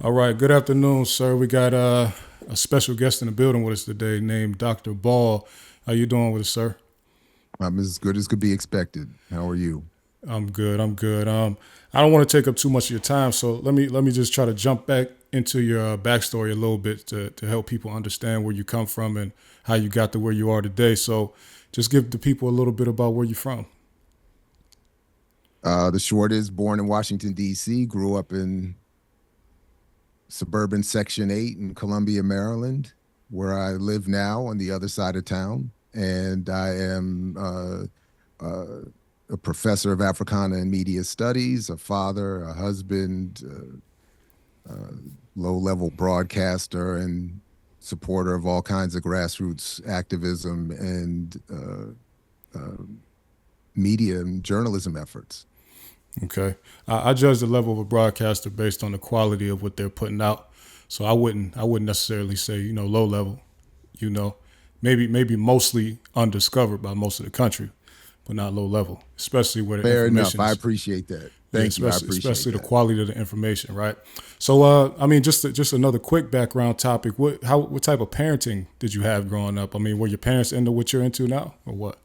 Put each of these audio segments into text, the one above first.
All right. Good afternoon, sir. We got a special guest in the building with us today named Dr. Ball. How you doing with us, sir? I'm as good as could be expected. How are you? I'm good. I'm good. I don't want to take up too much of your time, so let me just try to jump back into your backstory a little bit to help people understand where you come from and how you got to where you are today. So, just give the people a little bit about where you're from. The short is born in Washington, D.C., grew up in suburban Section 8 in Columbia, Maryland, where I live now on the other side of town. And I am a professor of Africana and Media Studies, a father, a husband, low level broadcaster, and supporter of all kinds of grassroots activism and media and journalism efforts. Okay. I judge the level of a broadcaster based on the quality of what they're putting out. So I wouldn't necessarily say, low level, you know. Maybe mostly undiscovered by most of the country, but not low level, especially where the Fair enough. information I is. appreciate that. Yeah, Thank you. I especially appreciate the that. quality of the information, right? So I mean just another quick background topic. What type of parenting did you have growing up? I mean, were your parents into what you're into now or what?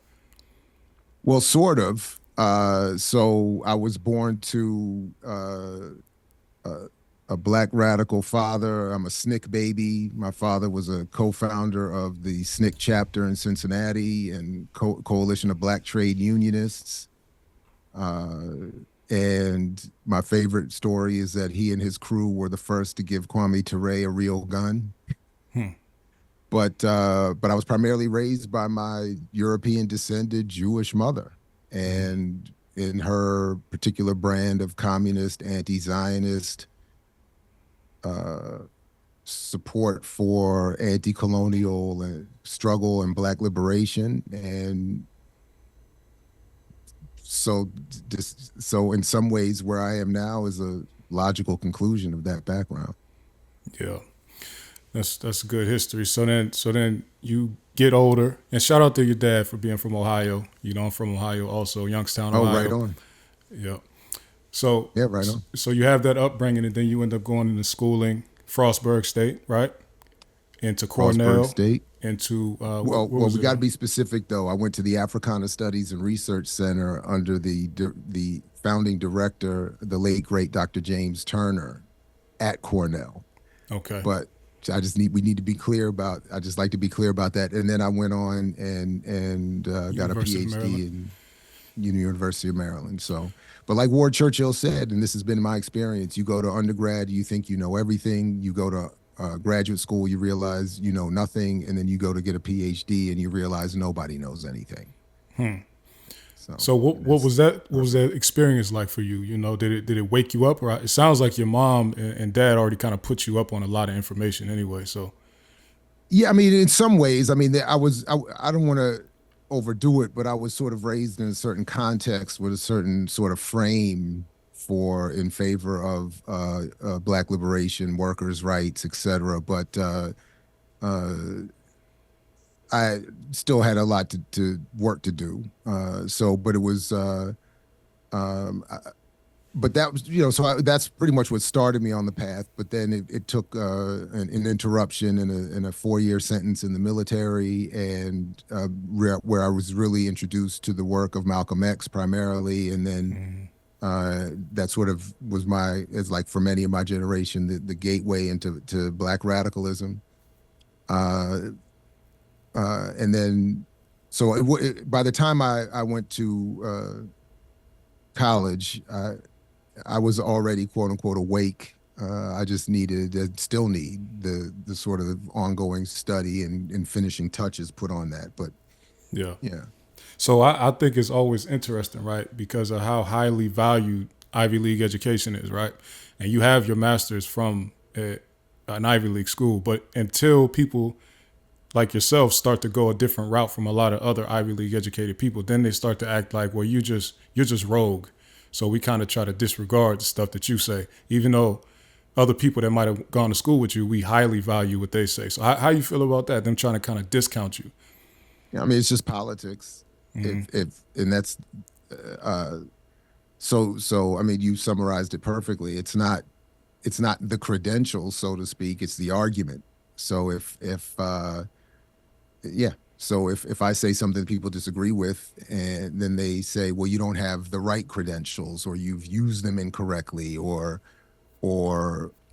Well, sort of. So I was born to a black radical father. I'm a SNCC baby. My father was a co-founder of the SNCC chapter in Cincinnati and coalition of black trade unionists. Uh, and my favorite story is that he and his crew were the first to give Kwame Ture a real gun. Hmm. But I was primarily raised by my European descended Jewish mother, Hmm. and in her particular brand of communist, anti-Zionist uh, support for anti-colonial struggle and black liberation, and so in some ways, where I am now is a logical conclusion of that background. Yeah. That's good history. So then you get older, and shout out to your dad for being from Ohio. I'm from Ohio also, Youngstown, Oh, right Ohio. on. Yeah. So Yeah, right on. so you have that upbringing, and then you end up going into schooling, Frostburg State, right? Into Frostburg Cornell, State. into Well, where well, was we it? got to be specific though. I went to the Africana Studies and Research Center under the founding director, the late great Dr. James Turner, at Cornell. Okay, But we need to be clear about. I just like to be clear about that. And then I went on and got a University of Maryland. PhD in University of Maryland. So, but like Ward Churchill said, and this has been my experience, you go to undergrad, you think you know everything. You go to graduate school, you realize you know nothing, and then you go to get a PhD, and you realize nobody knows anything. So, So what and what that's was that? What where was I'm at. that experience like for you? Did it wake you up? Or it sounds like your mom and dad already kind of put you up on a lot of information anyway. So Yeah, I mean, in some ways, I mean, I don't want to overdo it, but I was sort of raised in a certain context with a certain sort of frame for in favor of black liberation, workers' rights, etc. But uh, I still had a lot to work to do. But it was, I, but that was, that's pretty much what started me on the path. But then it took an interruption and a 4 year sentence in the military, and where I was really introduced to the work of Malcolm X primarily, and then that sort of was as like for many of my generation, the gateway into black radicalism. Uh, and then, so by the time I went to college, I was already quote unquote awake. I just still need the sort of ongoing study and finishing touches put on that. But yeah. yeah, So I think it's always interesting, right? Because of how highly valued Ivy League education is, right? And you have your master's from an Ivy League school, but until people like yourself start to go a different route from a lot of other Ivy League educated people, then they start to act like, well, you're just rogue. So we kind of try to disregard the stuff that you say, even though other people that might have gone to school with you, we highly value what they say. So how you feel about that? Them trying to kind of discount you? I mean it's just politics. Mm-hmm. If and that's uh, so I mean you summarized it perfectly. It's not. it's not the credentials, so to speak, it's the argument. So if yeah, so if I say something people disagree with, and then they say, well, you don't have the right credentials, or you've used them incorrectly, or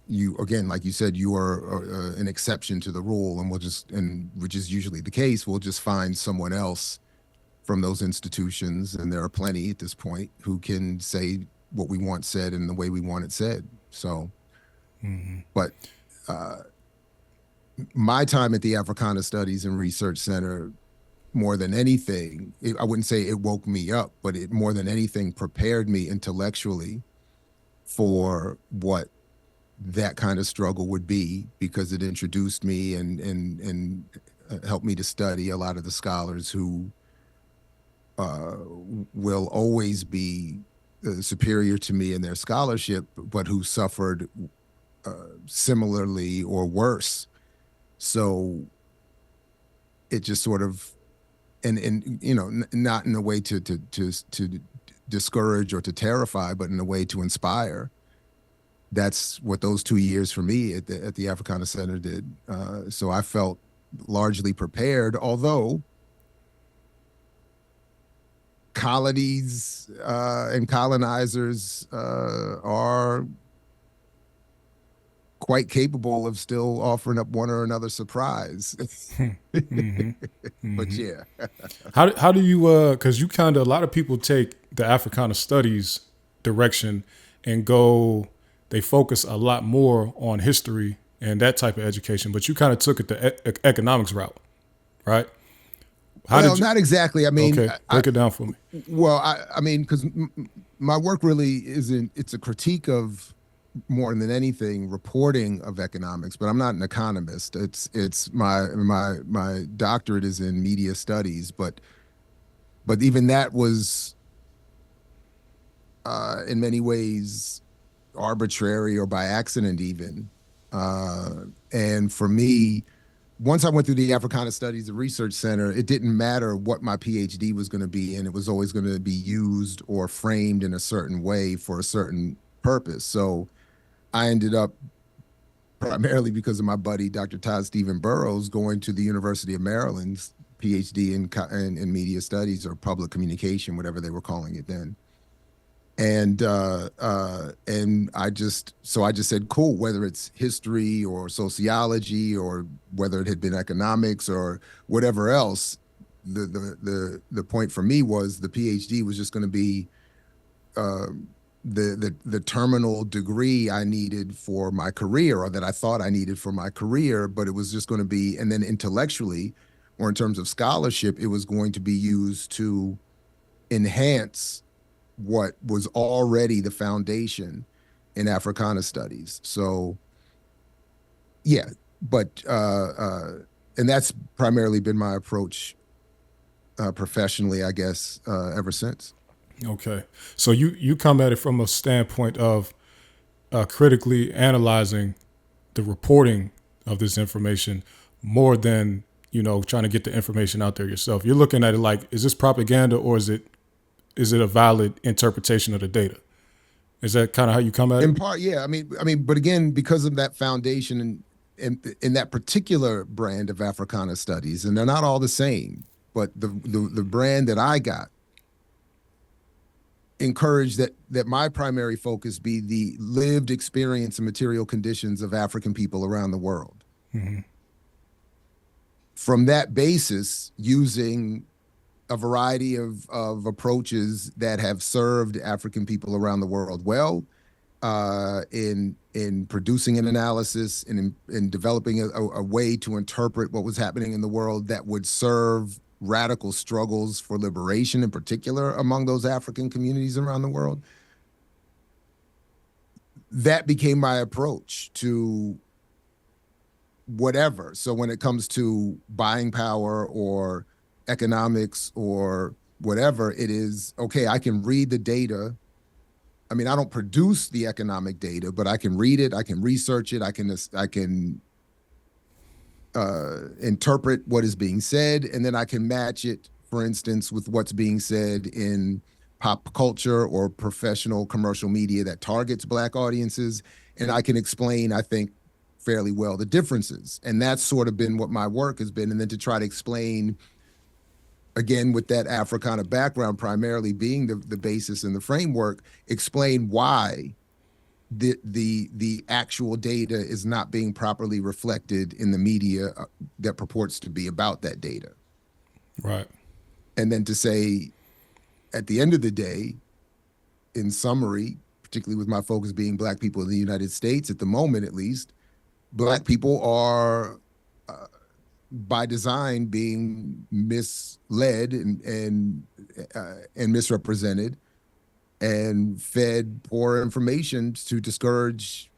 you, again, like you said, you are an exception to the rule, and which is usually the case, we'll just find someone else from those institutions, and there are plenty at this point who can say what we want said in the way we want it said. So, but my time at the Africana Studies and Research Center, more than anything, I wouldn't say it woke me up, but it more than anything prepared me intellectually for what that kind of struggle would be, because it introduced me and helped me to study a lot of the scholars who will always be superior to me in their scholarship, but who suffered similarly or worse. So it just sort of, and you know, not in a way to discourage or to terrify, but in a way to inspire. That's what those 2 years for me at the Africana Center did. So I felt largely prepared, although colonies and colonizers are quite capable of still offering up one or another surprise. But yeah. How do you because you kind of, a lot of people take the Africana studies direction and go, they focus a lot more on history and that type of education, but you kind of took it the economics route, right? Well, not exactly. I mean, okay, break it down for me. Well, I mean, because my work really isn't, it's a critique of, more than anything, reporting of economics, but I'm not an economist. It's my doctorate is in media studies, but even that was in many ways arbitrary or by accident even. And for me, once I went through the Africana Studies and Research Center, it didn't matter what my PhD was going to be, and it was always going to be used or framed in a certain way for a certain purpose. So I ended up, primarily because of my buddy, Dr. Todd Stephen Burrows, going to the University of Maryland's PhD in media studies or public communication, whatever they were calling it then. And I just said, cool, whether it's history or sociology or whether it had been economics or whatever else, the point for me was the PhD was just going to be the terminal degree I needed for my career, or that I thought I needed for my career, but it was just going to be, and then intellectually, or in terms of scholarship, it was going to be used to enhance what was already the foundation in Africana studies. So yeah, but and that's primarily been my approach professionally, I guess, ever since. Okay, so you come at it from a standpoint of critically analyzing the reporting of this information more than, you know, trying to get the information out there yourself. You're looking at it like, is this propaganda, or is it a valid interpretation of the data? Is that kind of how you come at it? In part, yeah. But again, because of that foundation and in that particular brand of Africana studies, and they're not all the same, but the brand that I got encouraged that my primary focus be the lived experience and material conditions of African people around the world. Mm-hmm. From that basis, using a variety of approaches that have served African people around the world well, in producing an analysis and in developing a way to interpret what was happening in the world that would serve radical struggles for liberation, in particular among those African communities around the world. That became my approach to whatever. So when it comes to buying power or economics or whatever, it is, okay, I can read the data. I mean, I don't produce the economic data, but I can read it, I can research it, I can interpret what is being said, and then I can match it, for instance, with what's being said in pop culture or professional commercial media that targets Black audiences. And I can explain, I think, fairly well the differences. And that's sort of been what my work has been. And then to try to explain, again, with that Africana background primarily being the basis and the framework, explain why the actual data is not being properly reflected in the media that purports to be about that data. Right. And then to say, at the end of the day, in summary, particularly with my focus being Black people in the United States, at the moment at least, Black people are, by design, being misled and misrepresented and fed poor information to discourage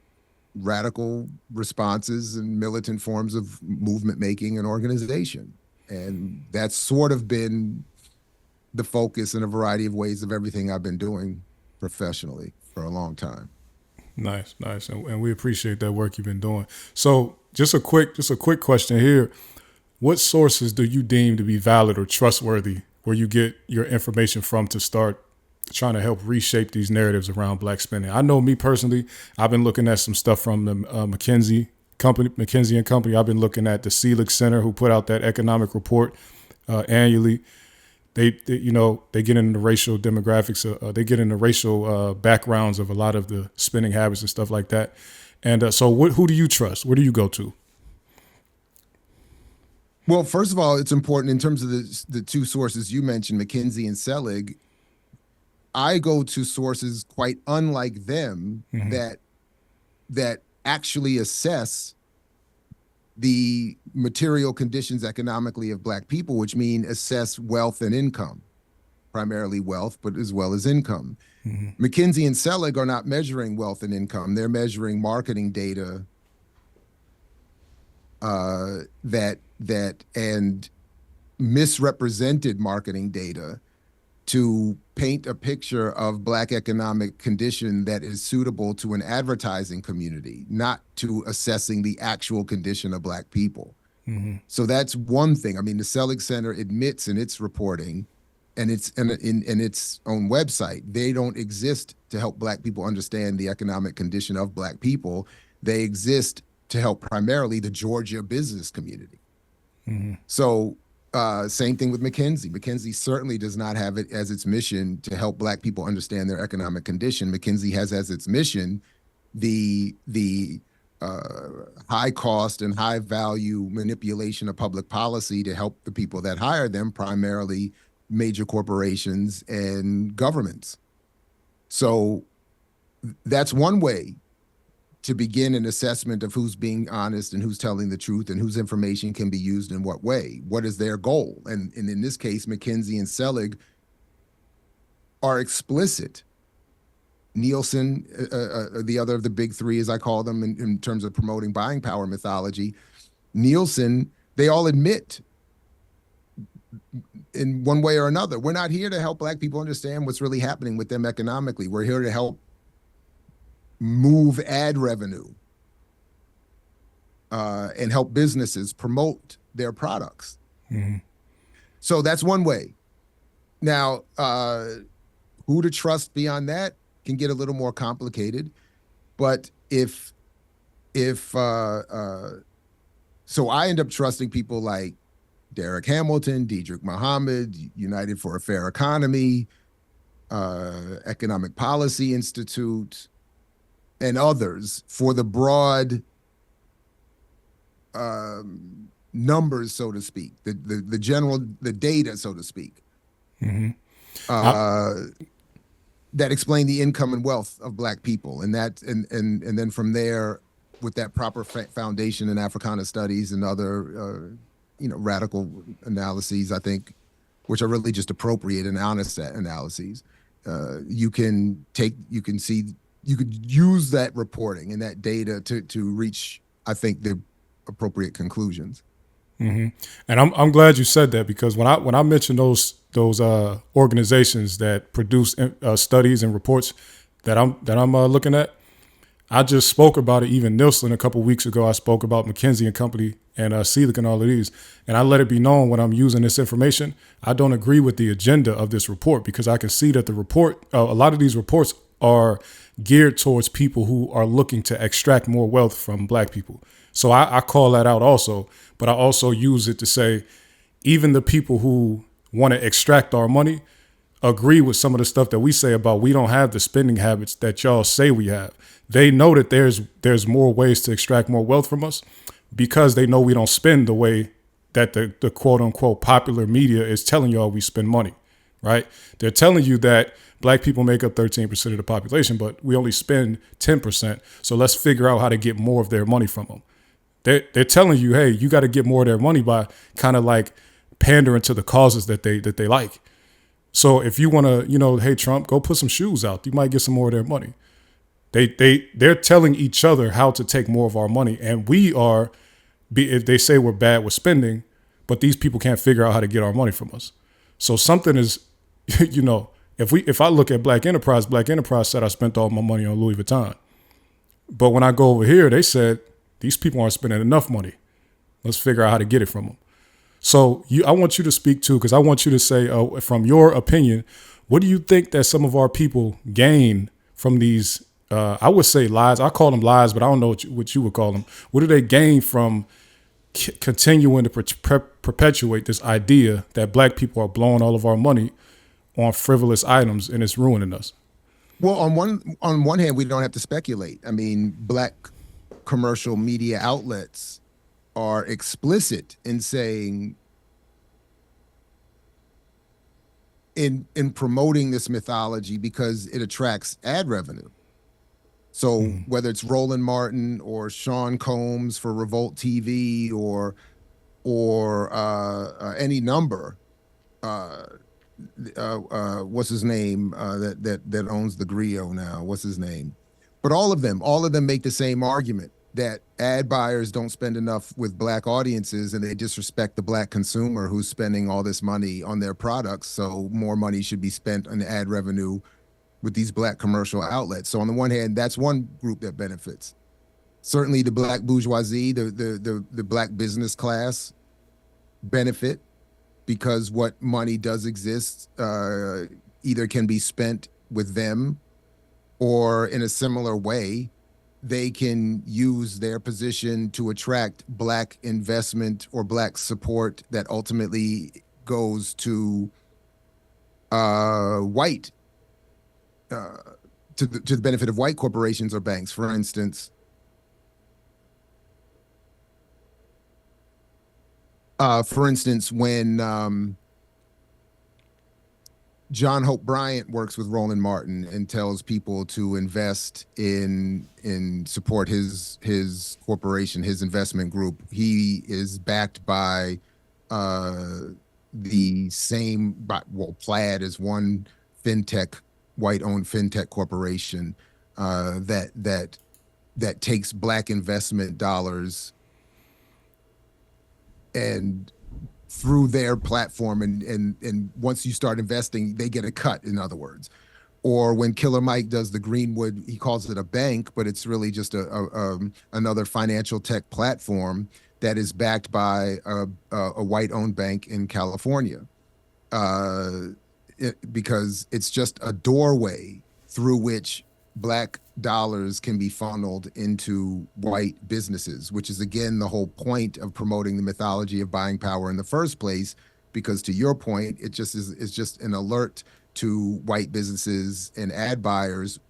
radical responses and militant forms of movement making and organization. And that's sort of been the focus in a variety of ways of everything I've been doing professionally for a long time. Nice, nice, and we appreciate that work you've been doing. So, just a quick question here: what sources do you deem to be valid or trustworthy, where you get your information from to start trying to help reshape these narratives around Black spending? I know me personally, I've been looking at some stuff from the McKinsey and Company. I've been looking at the Selig Center, who put out that economic report annually. They get into racial demographics. They get into racial backgrounds of a lot of the spending habits and stuff like that. And so who do you trust? Where do you go to? Well, first of all, it's important in terms of the two sources you mentioned, McKinsey and Selig. I go to sources quite unlike them that actually assess the material conditions economically of Black people, which mean assess wealth and income, primarily wealth, but as well as income. McKinsey and Selig are not measuring wealth and income. They're measuring marketing data and misrepresented marketing data to paint a picture of Black economic condition that is suitable to an advertising community, not to assessing the actual condition of Black people. So that's one thing. I mean, the Selig Center admits in its reporting and it's in its own website, they don't exist to help Black people understand the economic condition of Black people. They exist to help primarily the Georgia business community. So same thing with McKinsey. McKinsey certainly does not have it as its mission to help Black people understand their economic condition. McKinsey has as its mission the high cost and high value manipulation of public policy to help the people that hire them, primarily major corporations and governments. So that's one way to begin an assessment of who's being honest and who's telling the truth and whose information can be used in what way. What is their goal? And in this case, McKinsey and Selig are explicit. Nielsen, the other of the big three, as I call them, in terms of promoting buying power mythology, Nielsen, they all admit in one way or another, we're not here to help Black people understand what's really happening with them economically. We're here to help move ad revenue and help businesses promote their products. So that's one way. Now, who to trust beyond that can get a little more complicated. But so I end up trusting people like Derek Hamilton, Diedrich Muhammad, United for a Fair Economy, Economic Policy Institute, and others for the broad numbers, so to speak, the general, the data, so to speak, that explain the income and wealth of Black people. And that, and then from there, with that proper foundation in Africana studies and other, radical analyses, I think, which are really just appropriate and honest analyses, you could use that reporting and that data to reach, I think, the appropriate conclusions. And I'm glad you said that, because when I mentioned those organizations that produce studies and reports that I'm looking at, I just spoke about it. Even Nielsen a couple weeks ago, I spoke about McKinsey and Company and Selick and all of these, and I let it be known when I'm using this information, I don't agree with the agenda of this report because I can see that the report, a lot of these reports are geared towards people who are looking to extract more wealth from black people. So I call that out also, but I also use it to say even the people who want to extract our money agree with some of the stuff that we say about we don't have the spending habits that y'all say we have. They know that there's more ways to extract more wealth from us because they know we don't spend the way that the quote unquote popular media is telling y'all we spend money, right? They're telling you that black people make up 13% of the population, but we only spend 10%. So let's figure out how to get more of their money from them. They're telling you, hey, you got to get more of their money by kind of like pandering to the causes that they like. So if you want to, hey Trump, go put some shoes out. You might get some more of their money. They're telling each other how to take more of our money, and if they say we're bad with spending, but these people can't figure out how to get our money from us. So something is, if I look at Black Enterprise said I spent all my money on Louis Vuitton, but when I go over here, they said these people aren't spending enough money. Let's figure out how to get it from them. So I want you to speak to, because I want you to say, from your opinion, what do you think that some of our people gain from these, I would say lies. I call them lies, but I don't know what you would call them. What do they gain from continuing to perpetuate this idea that black people are blowing all of our money on frivolous items and it's ruining us? Well, on one hand, we don't have to speculate. I mean, black commercial media outlets are explicit in saying, in promoting this mythology because it attracts ad revenue. So whether it's Roland Martin or Sean Combs for Revolt TV or any number, what's his name, that owns the Grio now? What's his name? But all of them make the same argument that ad buyers don't spend enough with black audiences and they disrespect the black consumer who's spending all this money on their products. So more money should be spent on ad revenue with these black commercial outlets. So on the one hand, that's one group that benefits. Certainly the black bourgeoisie, the black business class benefit because what money does exist either can be spent with them or in a similar way they can use their position to attract black investment or black support that ultimately goes to white to the benefit of white corporations or banks. For instance, when John Hope Bryant works with Roland Martin and tells people to invest in support his corporation, his investment group. He is backed by the same, Plaid is one white-owned fintech corporation that takes black investment dollars and through their platform, and once you start investing, they get a cut, in other words. Or when Killer Mike does the Greenwood, he calls it a bank, but it's really just another financial tech platform that is backed by a white-owned bank in California, because it's just a doorway through which black dollars can be funneled into white businesses, which is again the whole point of promoting the mythology of buying power in the first place. Because to your point, it's just an alert to white businesses and ad buyers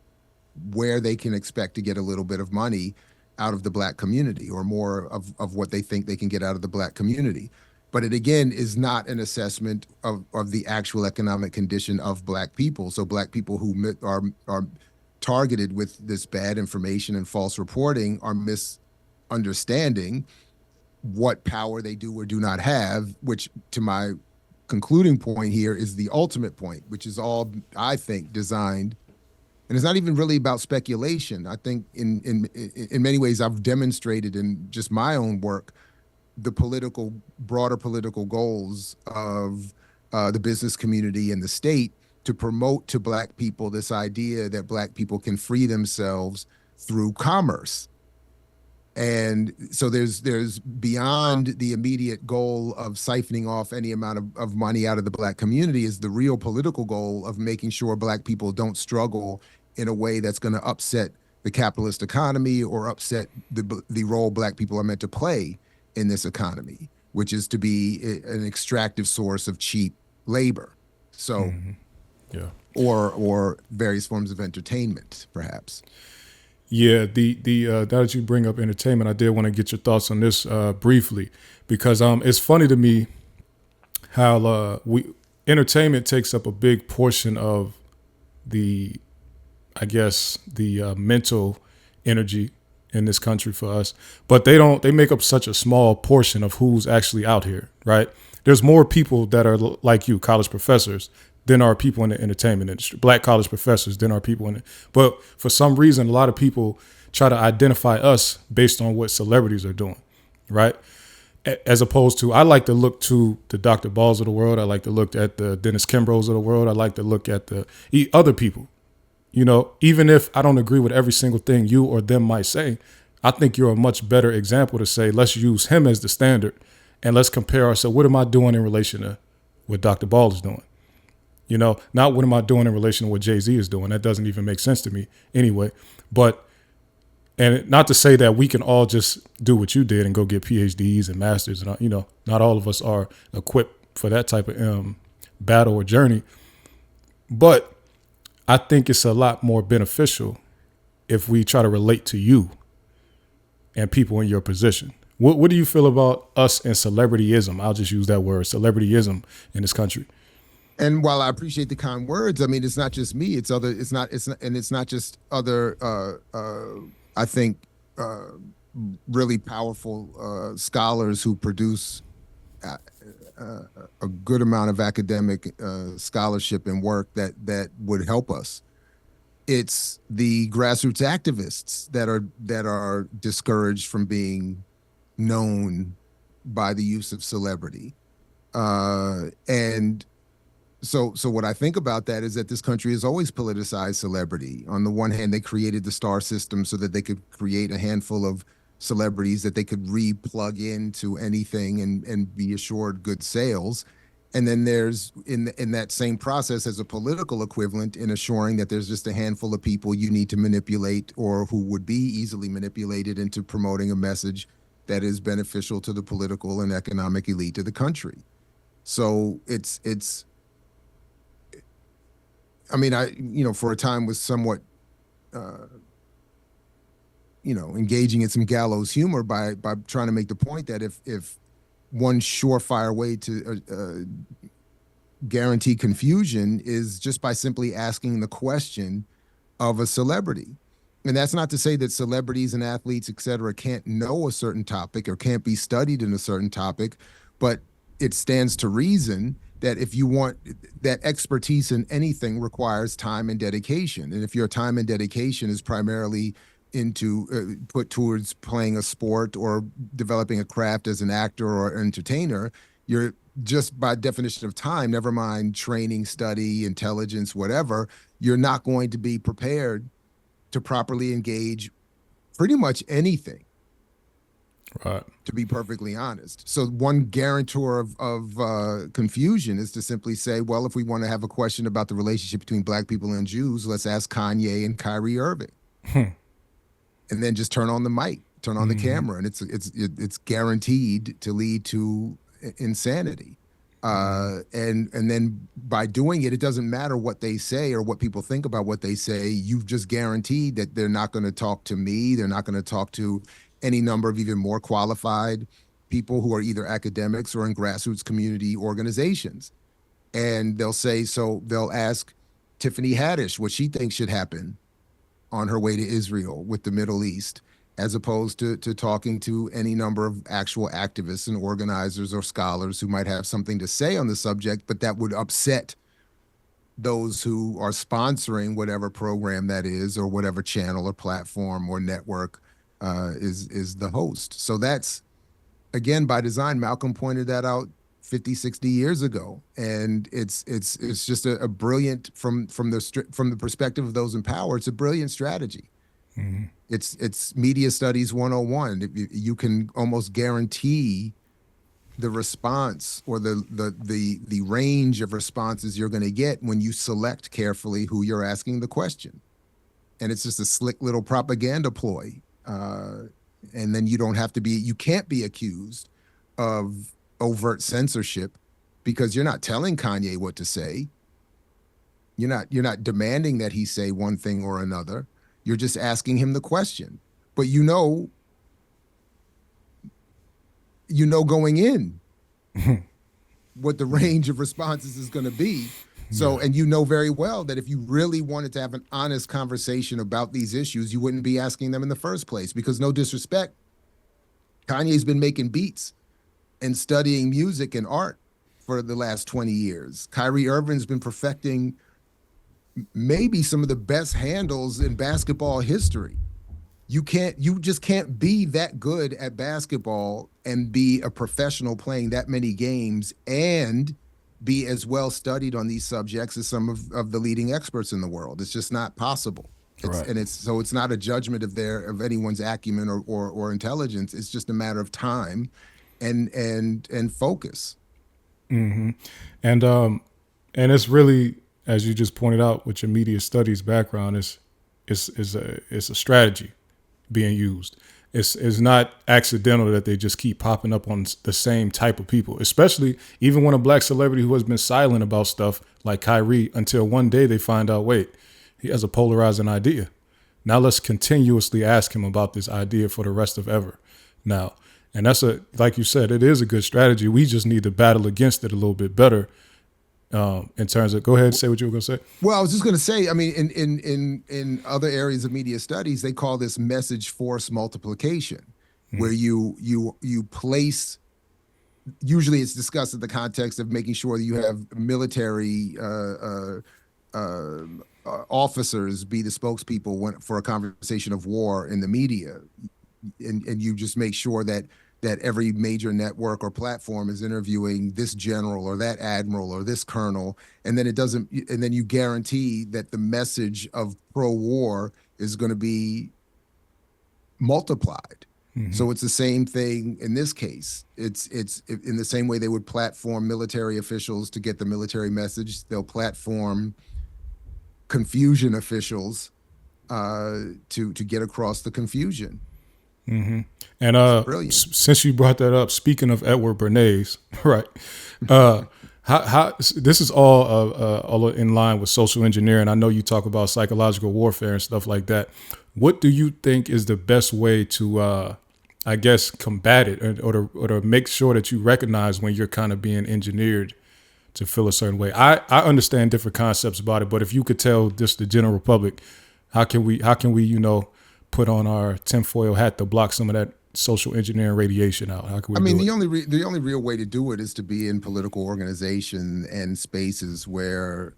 where they can expect to get a little bit of money out of the black community, or more of what they think they can get out of the black community. But it again is not an assessment of the actual economic condition of black people. So black people who are targeted with this bad information and false reporting are misunderstanding what power they do or do not have, which to my concluding point here is the ultimate point, which is all, I think, designed. And it's not even really about speculation. I think in many ways I've demonstrated in just my own work the broader political goals of the business community and the state to promote to black people this idea that black people can free themselves through commerce. And so there's beyond the immediate goal of siphoning off any amount of money out of the black community is the real political goal of making sure black people don't struggle in a way that's going to upset the capitalist economy or upset the role black people are meant to play in this economy, which is to be an extractive source of cheap labor. So, Yeah. or various forms of entertainment, perhaps. Yeah, the now that you bring up entertainment, I did want to get your thoughts on this briefly because it's funny to me how we entertainment takes up a big portion of the, I guess, the mental energy in this country for us, but they make up such a small portion of who's actually out here, right? There's more people that are like you, college professors, than are people in the entertainment industry, black college professors, than are people in it. But for some reason, a lot of people try to identify us based on what celebrities are doing, right? As opposed to, I like to look to the Dr. Balls of the world. I like to look at the Dennis Kimbros of the world. I like to look at the other people. You know, even if I don't agree with every single thing you or them might say, I think you're a much better example to say, let's use him as the standard and let's compare ourselves. What am I doing in relation to what Dr. Ball is doing? You know, not what am I doing in relation to what Jay-Z is doing. That doesn't even make sense to me anyway. But, and not to say that we can all just do what you did and go get PhDs and masters. And, you know, not all of us are equipped for that type of battle or journey. But I think it's a lot more beneficial if we try to relate to you and people in your position. What do you feel about us and celebrityism? I'll just use that word, celebrityism in this country. And while I appreciate the kind words, I mean, it's not just me. And it's not just other. I think really powerful scholars who produce a good amount of academic scholarship and work that would help us. It's the grassroots activists that are discouraged from being known by the use of celebrity, and so what I think about that is that this country has always politicized celebrity. On the one hand, they created the star system so that they could create a handful of celebrities that they could re-plug into anything and be assured good sales. And then there's in that same process as a political equivalent in assuring that there's just a handful of people you need to manipulate or who would be easily manipulated into promoting a message that is beneficial to the political and economic elite of the country. So it's I mean, for a time was somewhat, engaging in some gallows humor by trying to make the point that if one surefire way to guarantee confusion is just by simply asking the question of a celebrity. And that's not to say that celebrities and athletes, et cetera, can't know a certain topic or can't be studied in a certain topic, but it stands to reason that if you want that expertise in anything requires time and dedication. And if your time and dedication is primarily put towards playing a sport or developing a craft as an actor or entertainer, you're just by definition of time, never mind training, study, intelligence, whatever, you're not going to be prepared to properly engage pretty much anything. Right. To be perfectly honest. So one guarantor of confusion is to simply say, well, if we want to have a question about the relationship between black people and Jews, let's ask Kanye and Kyrie Irving. And then just turn on the mic, turn on the camera, and it's guaranteed to lead to insanity. And then by doing it, it doesn't matter what they say or what people think about what they say. You've just guaranteed that they're not going to talk to me. They're not going to talk to any number of even more qualified people who are either academics or in grassroots community organizations. And they'll ask Tiffany Haddish what she thinks should happen on her way to Israel with the Middle East, as opposed to talking to any number of actual activists and organizers or scholars who might have something to say on the subject, but that would upset those who are sponsoring whatever program that is or whatever channel or platform or network is the host. So that's, again, by design. Malcolm pointed that out 50, 60 years ago. And it's just a brilliant, from the perspective of those in power, it's a brilliant strategy. It's media studies 101. You can almost guarantee the response or the range of responses you're going to get when you select carefully who you're asking the question. And it's just a slick little propaganda ploy. And then you can't be accused of overt censorship because you're not telling Kanye what to say. You're not demanding that he say one thing or another. You're just asking him the question. But going in what the range of responses is going to be. So, Yeah. and you know very well that if you really wanted to have an honest conversation about these issues, you wouldn't be asking them in the first place because, no disrespect, Kanye's been making beats and studying music and art for the last 20 years. Kyrie Irving's been perfecting maybe some of the best handles in basketball history. You just can't be that good at basketball and be a professional playing that many games and be as well studied on these subjects as some of the leading experts in the world. It's just not possible. Right. It's not a judgment of anyone's acumen or intelligence. It's just a matter of time and focus. And and it's really, as you just pointed out, with your media studies background, it's a strategy being used. It's not accidental that they just keep popping up on the same type of people, especially even when a black celebrity who has been silent about stuff like Kyrie until one day they find out, wait, he has a polarizing idea. Now let's continuously ask him about this idea for the rest of ever. Now, and like you said, it is a good strategy. We just need to battle against it a little bit better. In terms of, go ahead and say what you were going to say. Well, I was just going to say, I mean, in other areas of media studies, they call this message force multiplication, where you place. Usually, it's discussed in the context of making sure that you have military officers be the spokespeople for a conversation of war in the media, and you just make sure that every major network or platform is interviewing this general or that admiral or this colonel, and then you guarantee that the message of pro-war is going to be multiplied. So it's the same thing in this case. It's in the same way they would platform military officials to get the military message. They'll platform confusion officials to get across the confusion. And It's brilliant. since you brought that up, speaking of Edward Bernays, right? How this is all in line with social engineering. I know you talk about psychological warfare and stuff like that. What do you think is the best way to, I guess, combat it, or to make sure that you recognize when you're kind of being engineered to feel a certain way? I understand different concepts about it, but if you could tell just the general public, how can we put on our tinfoil hat to block some of that social engineering radiation out? How can we I mean, do it? the only real way to do it is to be in political organization and spaces where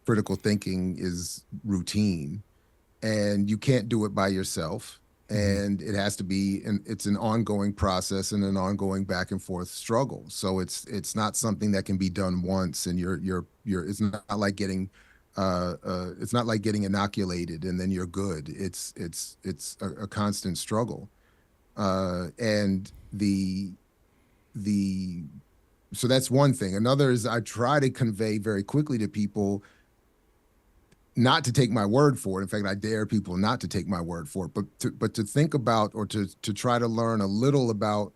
critical thinking is routine, and you can't do it by yourself. And it has to be, and it's an ongoing process and an ongoing back and forth struggle. So it's not something that can be done once, and it's not like getting inoculated and then you're good. It's a constant struggle. And the so that's one thing. Another is I try to convey very quickly to people not to take my word for it. In fact, I dare people not to take my word for it, but to think about, or to try to learn a little about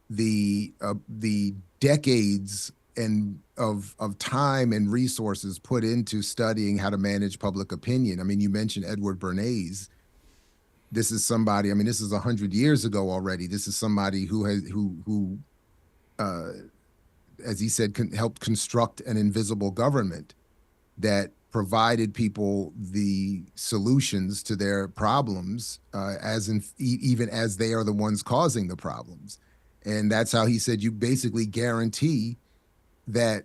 the decades and of time and resources put into studying how to manage public opinion. I mean, you mentioned Edward Bernays. This is somebody. I mean, this is 100 years ago already. This is somebody who, as he said, helped construct an invisible government that provided people the solutions to their problems, even as they are the ones causing the problems. And that's how he said you basically guarantee that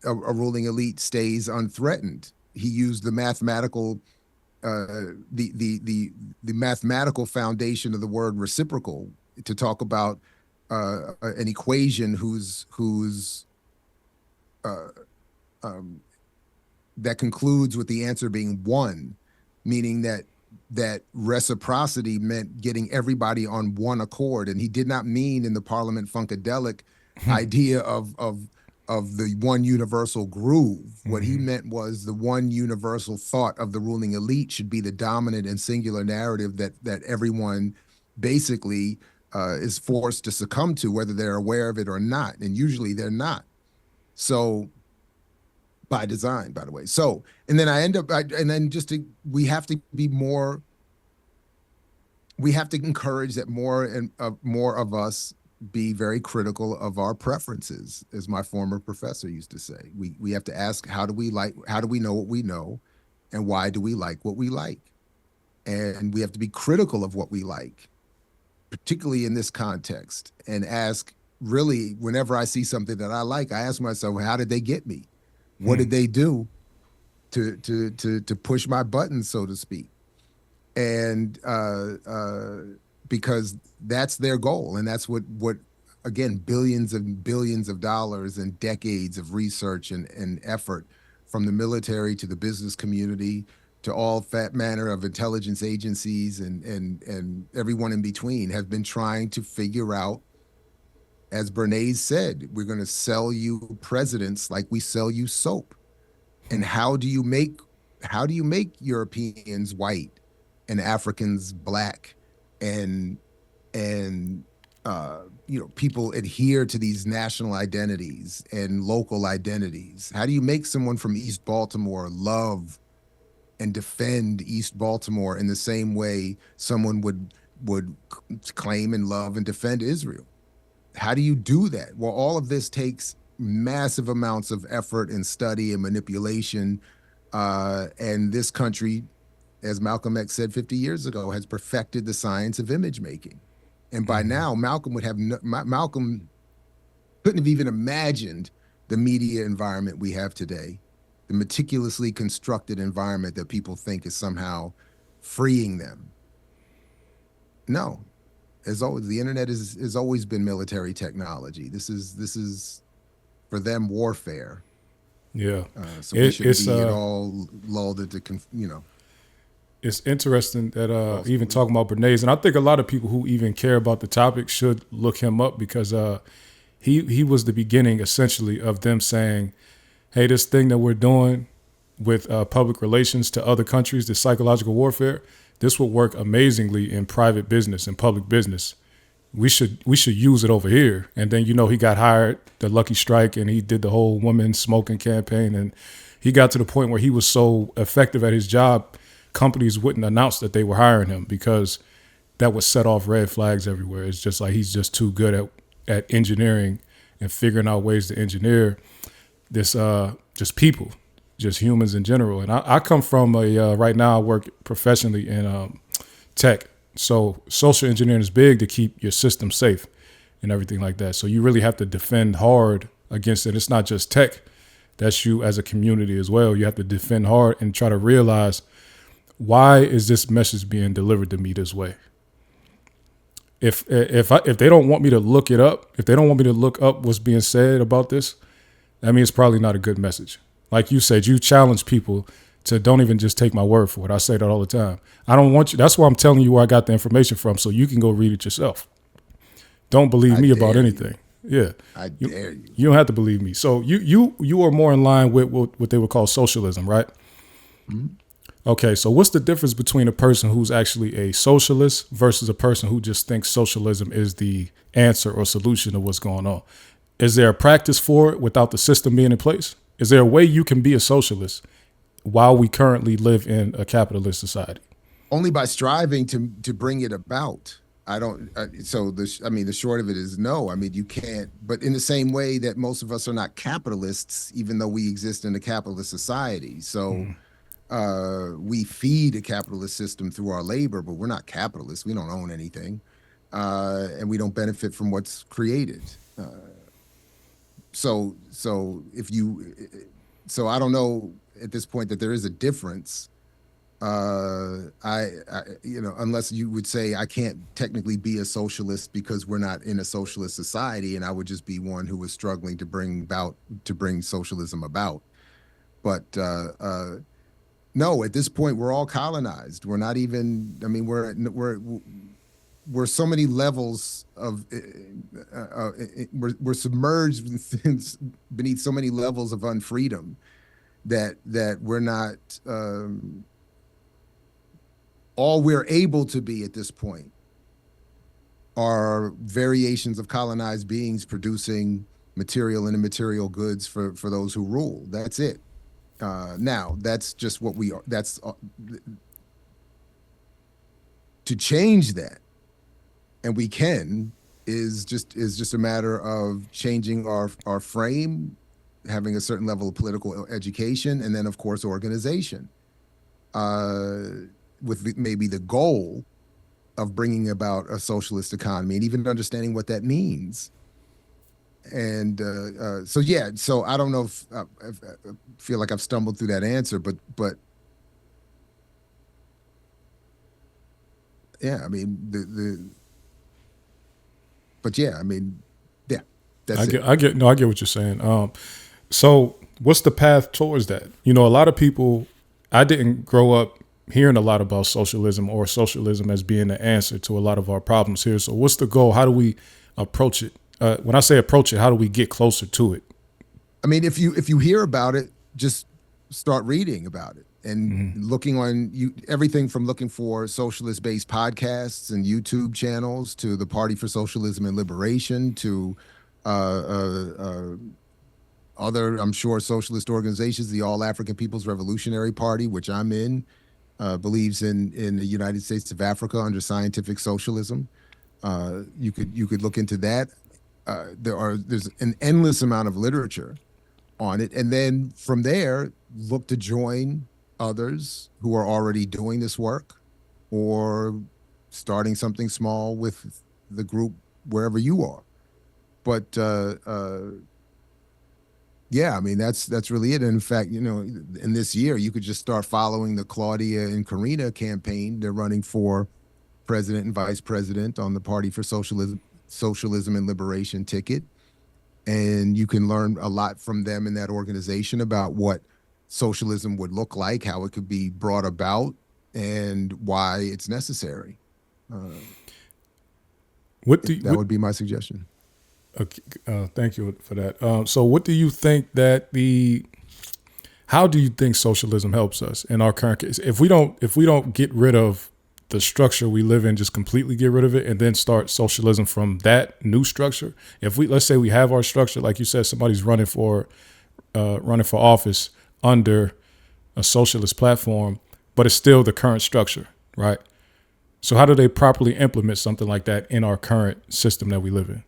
a ruling elite stays unthreatened. He used the mathematical foundation of the word reciprocal to talk about an equation uh, um, that concludes with the answer being one. meaning that reciprocity meant getting everybody on one accord. And he did not mean in the Parliament Funkadelic idea of the one universal groove. What he Hmm. meant was the one universal thought of the ruling elite should be the dominant and singular narrative that everyone basically is forced to succumb to, whether they're aware of it or not. And usually they're not. So by design, by the way. So, and then I end up, and then we have to be more, we have to encourage that more of us be very critical of our preferences, as my former professor used to say. We have to ask, how do we know what we know, and why do we like what we like? And we have to be critical of what we like, particularly in this context, and ask, really, whenever I see something that I like, I ask myself, how did they get me? What did they do to push my buttons, so to speak? And because that's their goal, and that's what again, billions and billions of dollars and decades of research and effort from the military to the business community to all fat manner of intelligence agencies and everyone in between have been trying to figure out, as Bernays said, we're going to sell you presidents like we sell you soap. And how do you make Europeans white and Africans black, and and people adhere to these national identities and local identities? How do you make someone from East Baltimore love and defend East Baltimore in the same way someone would claim and love and defend Israel? How do you do that? Well, all of this takes massive amounts of effort and study and manipulation. And this country, as Malcolm X said 50 years ago, has perfected the science of image making. And by now, Malcolm couldn't have even imagined the media environment we have today, the meticulously constructed environment that people think is somehow freeing them. No, as always, the internet has always been military technology. This is for them warfare. Yeah, So we shouldn't it's be at all lulled into. it's interesting that False even belief. talking about Bernays, and I think a lot of people who even care about the topic should look him up because he was the beginning essentially of them saying, "Hey, this thing that we're doing with public relations to other countries, this psychological warfare, this would work amazingly in private business and public business. We should use it over here." And then he got hired, the Lucky Strike, and he did the whole woman smoking campaign, and he got to the point where he was so effective at his job, companies wouldn't announce that they were hiring him because that would set off red flags everywhere. It's just like he's just too good at engineering and figuring out ways to engineer this just people, just humans in general. And I come from a right now I work professionally in tech. So social engineering is big to keep your system safe and everything like that. So you really have to defend hard against it. It's not just tech. That's you as a community as well. You have to defend hard and try to realize, why is this message being delivered to me this way? If they don't want me to look it up, if they don't want me to look up what's being said about this, that means it's probably not a good message. Like you said, you challenge people to don't even just take my word for it. I say that all the time. I don't want you. That's why I'm telling you where I got the information from, so you can go read it yourself. Don't believe I me about dare you. anything. Yeah, I you dare you. you don't have to believe me. So you are more in line with what they would call socialism, right? Mhm. Okay, so what's the difference between a person who's actually a socialist versus a person who just thinks socialism is the answer or solution to what's going on? Is there a practice for it without the system being in place? Is there a way you can be a socialist while we currently live in a capitalist society? Only by striving to bring it about. I don't. So the short of it is no. I mean, you can't. But in the same way that most of us are not capitalists, even though we exist in a capitalist society, so we feed a capitalist system through our labor, but we're not capitalists. We don't own anything, and we don't benefit from what's created. So if you, so I don't know at this point that there is a difference. Unless you would say I can't technically be a socialist because we're not in a socialist society, and I would just be one who was struggling to bring socialism about. But No, at this point, we're all colonized. We're not even. I mean, we're so many levels of we're submerged beneath so many levels of unfreedom that we're not all we're able to be at this point are variations of colonized beings producing material and immaterial goods for those who rule. That's it. Now, that's just what we are. That's to change that, and we can is just a matter of changing our frame, having a certain level of political education, and then of course organization, uh, with maybe the goal of bringing about a socialist economy and even understanding what that means. And so yeah, so I don't know if I feel like I've stumbled through that answer, but yeah, I mean the but yeah, I mean yeah, I that's it. get, I get, no, I get what you're saying. So what's the path towards that? You know, a lot of people, I didn't grow up hearing a lot about socialism or socialism as being the answer to a lot of our problems here. So what's the goal? How do we approach it? When I say approach it, how do we get closer to it? I mean, if you hear about it, just start reading about it and looking on you everything from looking for socialist based podcasts and YouTube channels to the Party for Socialism and Liberation to uh, uh, uh, other, I'm sure, socialist organizations. The All African People's Revolutionary Party, which I'm in, believes in the United States of Africa under scientific socialism. You could look into that. There's an endless amount of literature on it. And then from there, look to join others who are already doing this work or starting something small with the group wherever you are. But yeah, I mean that's really it. And in fact, in this year, you could just start following the Claudia and Karina campaign. They're running for president and vice president on the Party for Socialism and Liberation ticket, and you can learn a lot from them in that organization about what socialism would look like, how it could be brought about, and why it's necessary. Uh, What do that would be my suggestion. okay, thank you for that. So what do you think that how do you think socialism helps us in our current case? If we don't get rid of the structure we live in, just completely get rid of it and then start socialism from that new structure. If we, let's say we have our structure, like you said, somebody's running for office under a socialist platform, but it's still the current structure, right? So how do they properly implement something like that in our current system that we live in?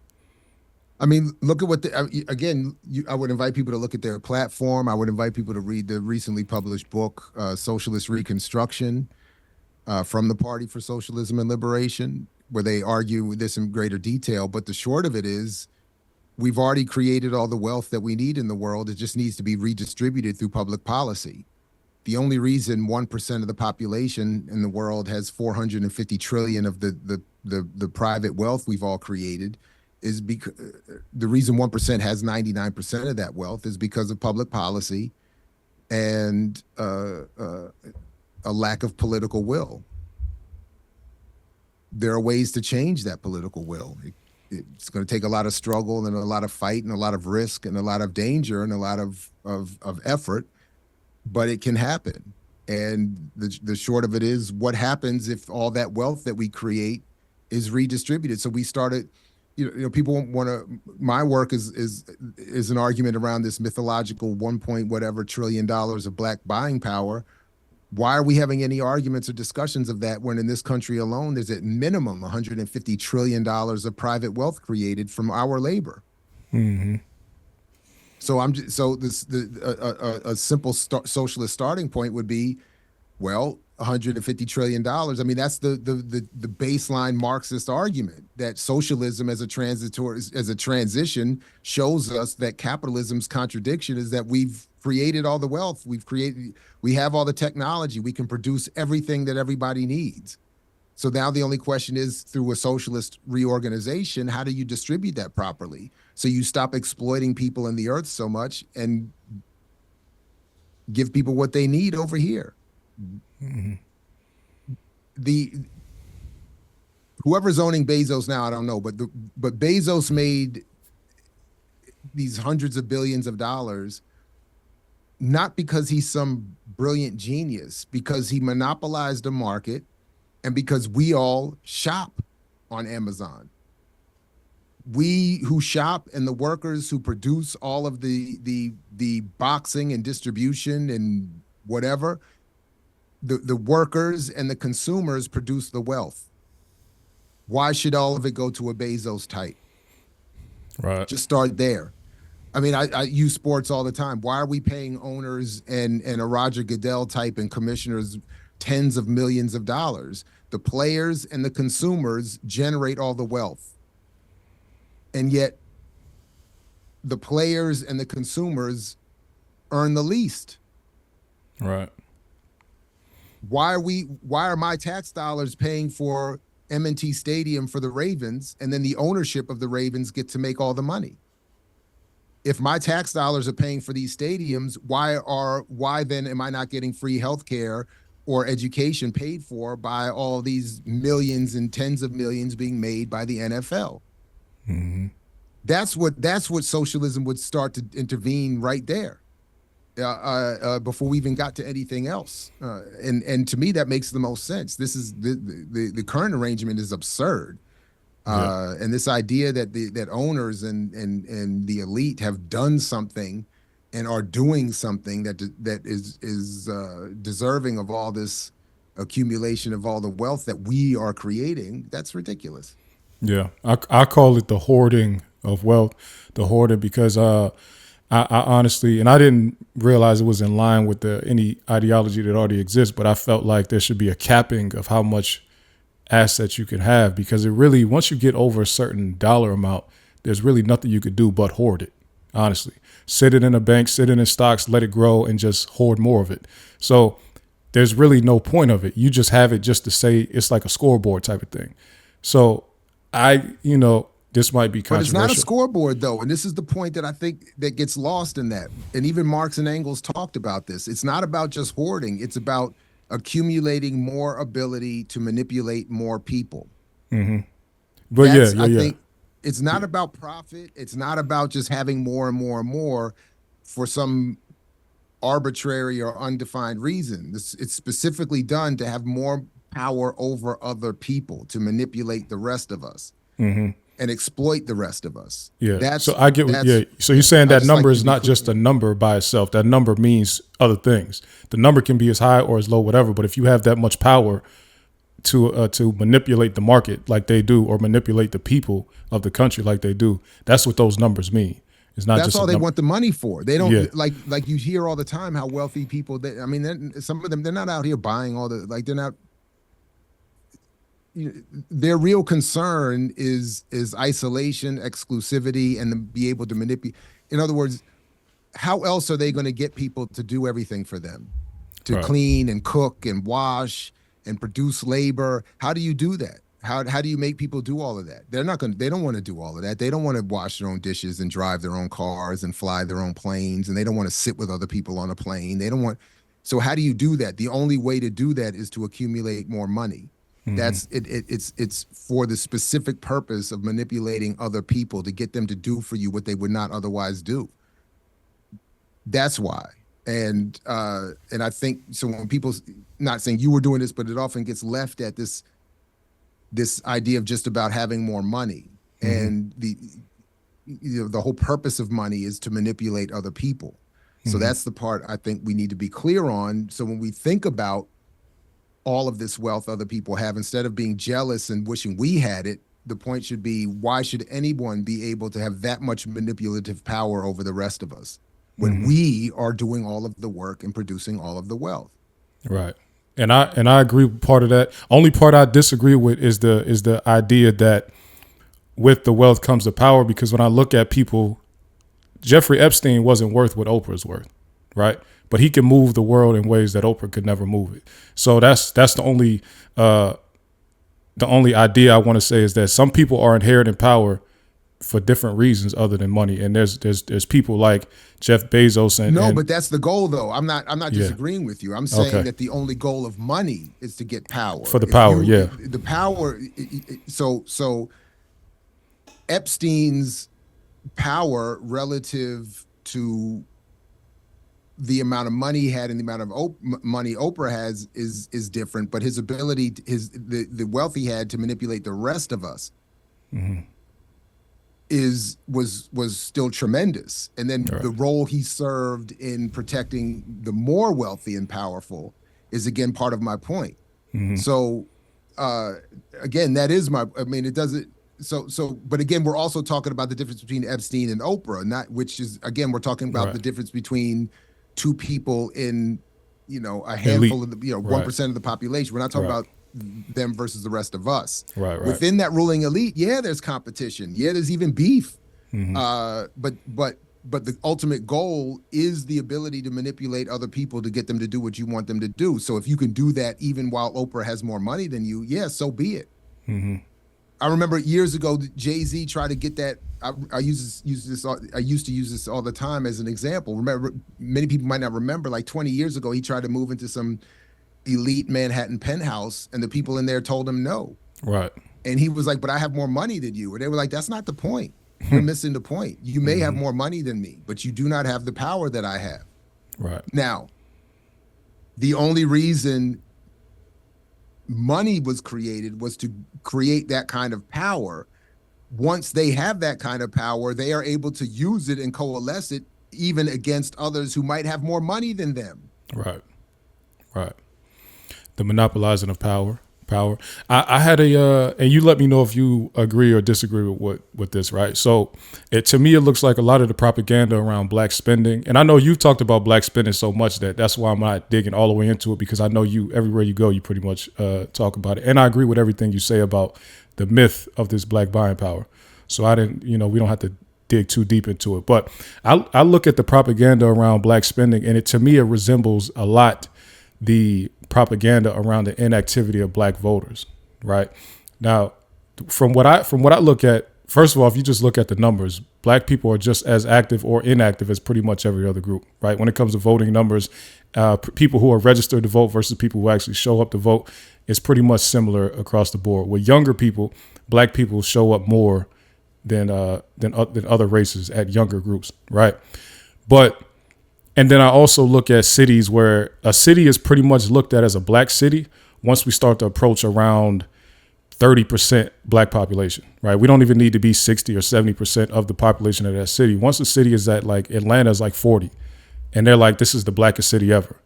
I mean, look at again, I would invite people to look at their platform. I would invite people to read the recently published book, Socialist Reconstruction, from the Party for Socialism and Liberation, where they argue this in greater detail. But the short of it is, we've already created all the wealth that we need in the world. It just needs to be redistributed through public policy. The only reason 1% of the population in the world has 450 trillion of the private wealth we've all created is because the reason 1% has 99% of that wealth is because of public policy and a lack of political will. There are ways to change that political will. It's going to take a lot of struggle and a lot of fight and a lot of risk and a lot of danger and a lot of effort, but it can happen. And the short of it is, what happens if all that wealth that we create is redistributed? So we started, people want to. My work is an argument around this mythological 1 point whatever trillion dollars of black buying power. Why are we having any arguments or discussions of that when in this country alone there's at minimum $150 trillion of private wealth created from our labor? So so this a simple socialist starting point would be, well, $150 trillion. I mean, that's the baseline Marxist argument that socialism as a transition shows us that capitalism's contradiction is that we've created all the wealth, we have all the technology, we can produce everything that everybody needs. So now the only question is, through a socialist reorganization, how do you distribute that properly? So you stop exploiting people in the earth so much and give people what they need over here. The whoever's owning Bezos now, I don't know, but Bezos made these hundreds of billions of dollars not because he's some brilliant genius, because he monopolized the market and because we all shop on Amazon. We who shop and the workers who produce all of the boxing and distribution and whatever, the workers and the consumers produce the wealth. Why should all of it go to a Bezos type? Right. Just start there. I mean, I use sports all the time. Why are we paying owners and a Roger Goodell type and commissioners tens of millions of dollars? The players and the consumers generate all the wealth. And yet the players and the consumers earn the least. Right. Why are my tax dollars paying for M&T Stadium for the Ravens, and then the ownership of the Ravens get to make all the money? If my tax dollars are paying for these stadiums, why then am I not getting free health care or education paid for by all these millions and tens of millions being made by the NFL? Mm-hmm. That's what socialism would start to intervene right there, before we even got to anything else. And to me, that makes the most sense. This is the current arrangement is absurd. And this idea that owners and the elite have done something and are doing something that is deserving of all this accumulation of all the wealth that we are creating, that's ridiculous. Yeah, I call it the hoarding of wealth, the hoarding, because I honestly, and I didn't realize it was in line with any ideology that already exists, but I felt like there should be a capping of how much assets you can have, because it really, once you get over a certain dollar amount, there's really nothing you could do but hoard it. Honestly, sit it in a bank, sit it in stocks, let it grow, and just hoard more of it. So there's really no point of it. You just have it just to say it's like a scoreboard type of thing. So this might be controversial. But it's not a scoreboard, though. And this is the point that I think that gets lost in that. And even Marx and Engels talked about this. It's not about just hoarding. It's about accumulating more ability to manipulate more people. Mm-hmm. But I think it's not about profit. It's not about just having more and more and more for some arbitrary or undefined reason. It's specifically done to have more power over other people, to manipulate the rest of us. Mm-hmm. And exploit the rest of us. Yeah. So I get So you're saying that number is not just a number by itself. That number means other things. The number can be as high or as low, whatever. But if you have that much power to manipulate the market like they do, or manipulate the people of the country like they do, that's what those numbers mean. It's not that's just all they want the money for. They don't like you hear all the time how wealthy people. Some of them, they're not out here buying all the they're not. Their real concern is isolation, exclusivity, and to be able to manipulate. In other words, how else are they going to get people to do everything for them, to clean and cook and wash and produce labor? How do you do that? How do you make people do all of that? They don't want to do all of that. They don't want to wash their own dishes and drive their own cars and fly their own planes, and they don't want to sit with other people on a plane. They don't want. So how do you do that? The only way to do that is to accumulate more money. Mm-hmm. That's it. It's for the specific purpose of manipulating other people to get them to do for you what they would not otherwise do. That's why. And I think so. When people, not saying you were doing this, but it often gets left at this idea of just about having more money. Mm-hmm. And the whole purpose of money is to manipulate other people. Mm-hmm. So that's the part I think we need to be clear on. So when we think about all of this wealth other people have, instead of being jealous and wishing we had it, the point should be, why should anyone be able to have that much manipulative power over the rest of us when mm-hmm. we are doing all of the work and producing all of the wealth? Right. And I agree with part of that. Only part I disagree with is the idea that with the wealth comes the power, because when I look at people, Jeffrey Epstein wasn't worth what Oprah's worth, right? But he can move the world in ways that Oprah could never move it. So that's the only idea I want to say, is that some people are inheriting power for different reasons other than money. And there's people like Jeff Bezos No, and but that's the goal, though. I'm not yeah, disagreeing with you. I'm saying okay, that the only goal of money is to get for power. the If power, you yeah, the power, so Epstein's power relative to the amount of money he had and the amount of money Oprah has is different, but his ability, the wealth he had to manipulate the rest of us was still tremendous. And then right, the role he served in protecting the more wealthy and powerful is again part of my point. So uh again, that is my, I mean, it doesn't, but again, we're also talking about the difference between Epstein and Oprah, not, which is, again, we're talking about right, the difference between two people in, a elite, handful of the, right, 1% of the population. We're not talking right, about them versus the rest of us. right, right, Within that ruling elite, yeah, there's competition. Yeah, there's even beef. But the ultimate goal is the ability to manipulate other people to get them to do what you want them to do. So if you can do that even while Oprah has more money than you, yeah, so be it. I remember years ago, Jay-Z tried to get that. I use this. I used to use this all the time as an example. Remember, many people might not remember. Like 20 years ago, he tried to move into some elite Manhattan penthouse, and the people in there told him no. right, And he was like, "But I have more money than you." And they were like, "That's not the point. You're missing the point. You may have more money than me, but you do not have the power that I have." right, Now, the only reason money was created was to create that kind of power. Once they have that kind of power, they are able to use it and coalesce it even against others who might have more money than them. right, right. The monopolizing of power. Power. I had and you let me know if you agree or disagree with this, right? So, to me, it looks like a lot of the propaganda around black spending, and I know you've talked about black spending so much that's why I'm not digging all the way into it, because I know you, everywhere you go, you pretty much talk about it, and I agree with everything you say about the myth of this black buying power. So I didn't, we don't have to dig too deep into it, but I look at the propaganda around black spending, and to me, it resembles a lot the propaganda around the inactivity of black voters. Right now, from what I look at, first of all, if you just look at the numbers, black people are just as active or inactive as pretty much every other group. Right, when it comes to voting numbers, people who are registered to vote versus people who actually show up to vote is pretty much similar across the board. With younger people, black people show up more than other races at younger groups. Right, but and then I also look at cities where a city is pretty much looked at as a black city once we start to approach around 30% black population, right? We don't even need to be 60 or 70% of the population of that city. Once a city is at, like, Atlanta is like 40, and they're like, this is the blackest city ever.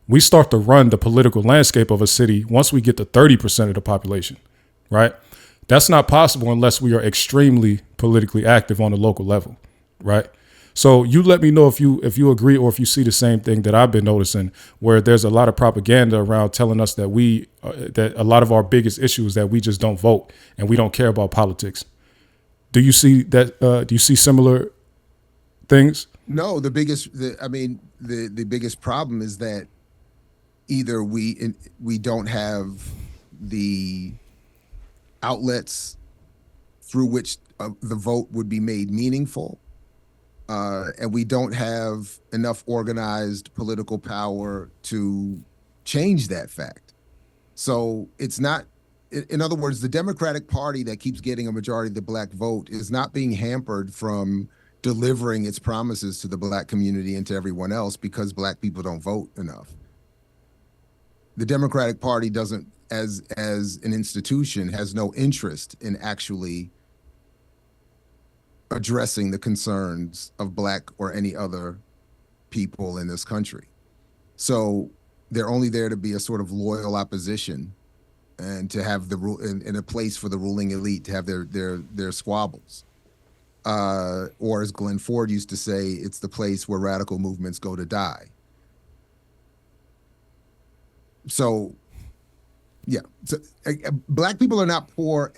We start to run the political landscape of a city once we get to 30% of the population, right? That's not possible unless we are extremely politically active on the local level, right? So you let me know if you agree or if you see the same thing that I've been noticing, where there's a lot of propaganda around telling us that that a lot of our biggest issue is that we just don't vote and we don't care about politics. Do you see that? Do you see similar things? No, the biggest problem is that either we don't have the outlets through which the vote would be made meaningful, and we don't have enough organized political power to change that fact. So it's not, in other words, the Democratic Party that keeps getting a majority of the black vote is not being hampered from delivering its promises to the black community and to everyone else because black people don't vote enough. The Democratic Party doesn't, as an institution, has no interest in actually addressing the concerns of black or any other people in this country. So they're only there to be a sort of loyal opposition and to have the rule in a place for the ruling elite to have their squabbles. Or as Glenn Ford used to say, it's the place where radical movements go to die. So yeah, so black people are not poor.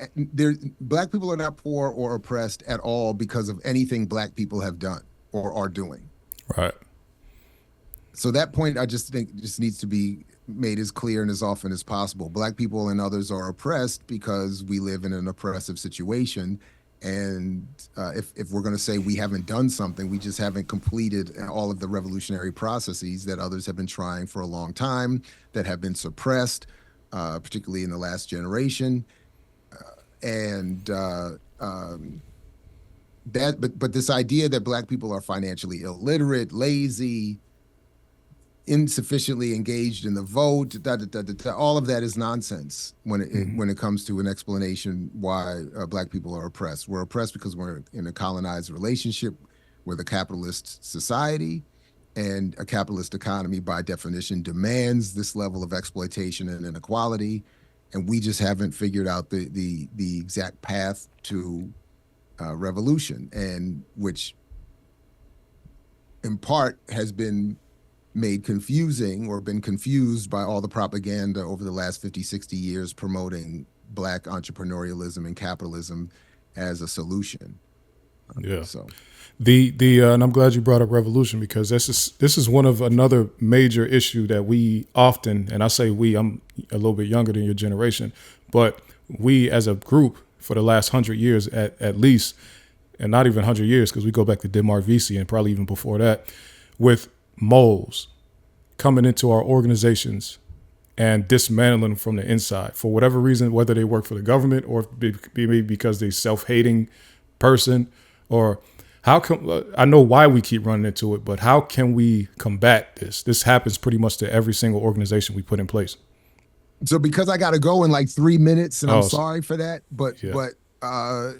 Black people are not poor or oppressed at all because of anything black people have done or are doing. Right. So that point, I just think, just needs to be made as clear and as often as possible. Black people and others are oppressed because we live in an oppressive situation, And if we're going to say we haven't done something, we just haven't completed all of the revolutionary processes that others have been trying for a long time, that have been suppressed, particularly in the last generation. And but this idea that Black people are financially illiterate, lazy, insufficiently engaged in the vote, all of that is nonsense when it comes to an explanation why Black people are oppressed. We're oppressed because we're in a colonized relationship with a capitalist society, and a capitalist economy, by definition, demands this level of exploitation and inequality, and we just haven't figured out the exact path to revolution, and which in part has been made confusing or been confused by all the propaganda over the last 50, 60 years promoting Black entrepreneurialism and capitalism as a solution. Yeah. So and I'm glad you brought up revolution, because this is one of another major issue that we often, and I say we, I'm a little bit younger than your generation, but we as a group for the last 100 years at least, and not even 100 years, because we go back to Demar Vesey and probably even before that, with moles coming into our organizations and dismantling them from the inside for whatever reason, whether they work for the government or maybe because they self-hating person, or how come, I know why we keep running into it, but how can we combat this? This happens pretty much to every single organization we put in place. So because I got to go in like 3 minutes, and I'm sorry for that, but I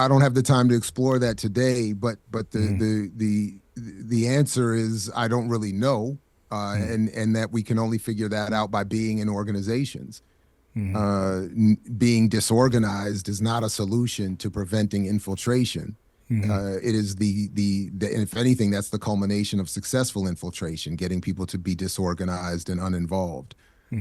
don't have the time to explore that today. But the answer is I don't really know, and that we can only figure that out by being in organizations. Being disorganized is not a solution to preventing infiltration. It is the if anything, that's the culmination of successful infiltration, getting people to be disorganized and uninvolved.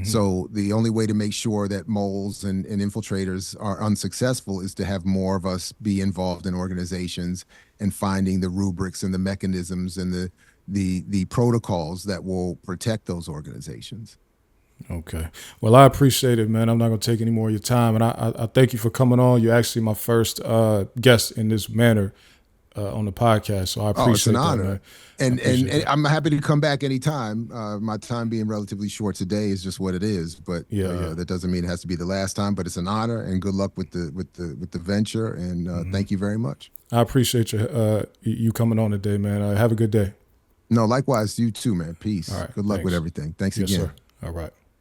So the only way to make sure that moles and infiltrators are unsuccessful is to have more of us be involved in organizations and finding the rubrics and the mechanisms and the protocols that will protect those organizations. Okay. Well, I appreciate it, man. I'm not going to take any more of your time. And I thank you for coming on. You're actually my first guest in this manner on the podcast. So I appreciate it's an honor. Man. And I'm happy to come back anytime. My time being relatively short today is just what it is. But that doesn't mean it has to be the last time. But it's an honor, and good luck with the venture. And thank you very much. I appreciate you coming on today, man. Have a good day. No, likewise, you too, man. Peace. All right, good luck with everything. Thanks again. Yes, sir. All right.